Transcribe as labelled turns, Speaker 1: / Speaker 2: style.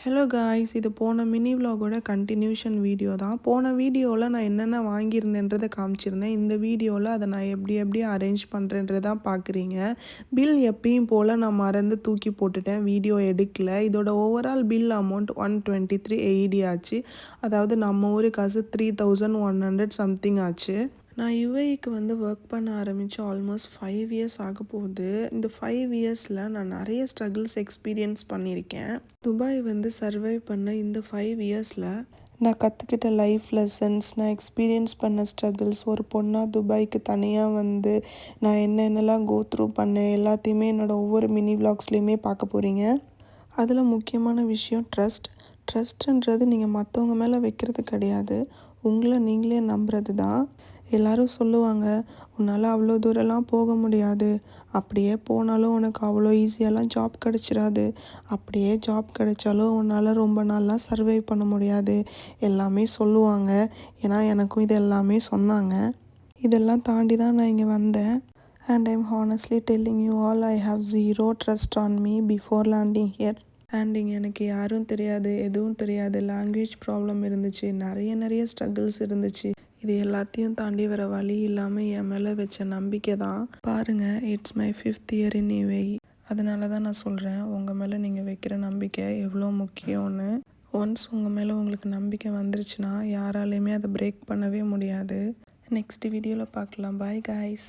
Speaker 1: Hello guys, இது போன mini விலாகோட continuation video தான். போன வீடியோவில் நான் என்னென்ன வாங்கியிருந்தேன்றதை காமிச்சிருந்தேன். இந்த வீடியோவில் அதை நான் எப்படி அரேஞ்ச் பண்ணுறேன்றதான் பார்க்குறீங்க. பில் எப்பயும் போல் நான் மறந்து தூக்கி போட்டுட்டேன், வீடியோ எடுக்கல. இதோட ஓவரால் பில் அமௌண்ட் 123 AED ஆச்சு. அதாவது நம்ம ஊரு காசு 3100 சம்திங் ஆச்சு. நான் யுஏஇக்கு ஒர்க் பண்ண ஆரம்பித்து ஆல்மோஸ்ட் 5 இயர்ஸ் ஆக போகுது. இந்த 5 இயர்ஸில் நான் நிறைய ஸ்ட்ரகிள்ஸ் எக்ஸ்பீரியன்ஸ் பண்ணியிருக்கேன். துபாய் சர்வைவ் பண்ண இந்த 5 இயர்ஸில் நான் கற்றுக்கிட்ட லைஃப் லெசன்ஸ், நான் எக்ஸ்பீரியன்ஸ் பண்ண ஸ்ட்ரகிள்ஸ், ஒரு பொண்ணாக துபாய்க்கு தனியாக நான் என்னென்னலாம் கோ த்ரூ பண்ணேன் எல்லாத்தையுமே என்னோடய ஒவ்வொரு மினி விலாக்ஸ்லேயுமே பார்க்க போகிறீங்க. அதில் முக்கியமான விஷயம் ட்ரஸ்ட்டுன்றது நீங்கள் மற்றவங்க மேலே வைக்கிறது கிடையாது, உங்களை நீங்களே நம்புறது தான். எல்லோரும் சொல்லுவாங்க, உன்னால் அவ்வளோ தூரம்லாம் போக முடியாது, அப்படியே போனாலும் உனக்கு அவ்வளோ ஈஸியாலாம் ஜாப் கிடச்சிராது, அப்படியே ஜாப் கிடைச்சாலும் உன்னால் ரொம்ப நாள்லாம் சர்வை பண்ண முடியாது எல்லாமே சொல்லுவாங்க. ஏன்னா எனக்கும் இது எல்லாமே சொன்னாங்க. இதெல்லாம் தாண்டி தான் நான் இங்கே வந்தேன். And I'm honestly telling you all, I have zero trust on me before landing here. And இங்கே எனக்கு யாரும் தெரியாது, எதுவும் தெரியாது, லாங்குவேஜ் ப்ராப்ளம் இருந்துச்சு, நிறைய ஸ்ட்ரகிள்ஸ் இருந்துச்சு. இது எல்லாத்தையும் தாண்டி வர வழி இல்லாமல் என் மேலே வச்ச நம்பிக்கை தான். பாருங்கள், it's my 5th year in UAE. அதனால தான் நான் சொல்கிறேன், உங்கள் மேலே நீங்கள் வைக்கிற நம்பிக்கை எவ்வளோ முக்கியம்னு. ஒன்ஸ் உங்கள் மேலே உங்களுக்கு நம்பிக்கை வந்துருச்சுன்னா யாராலையுமே அதை பிரேக் பண்ணவே முடியாது. நெக்ஸ்ட் வீடியோவில் பார்க்கலாம். Bye guys.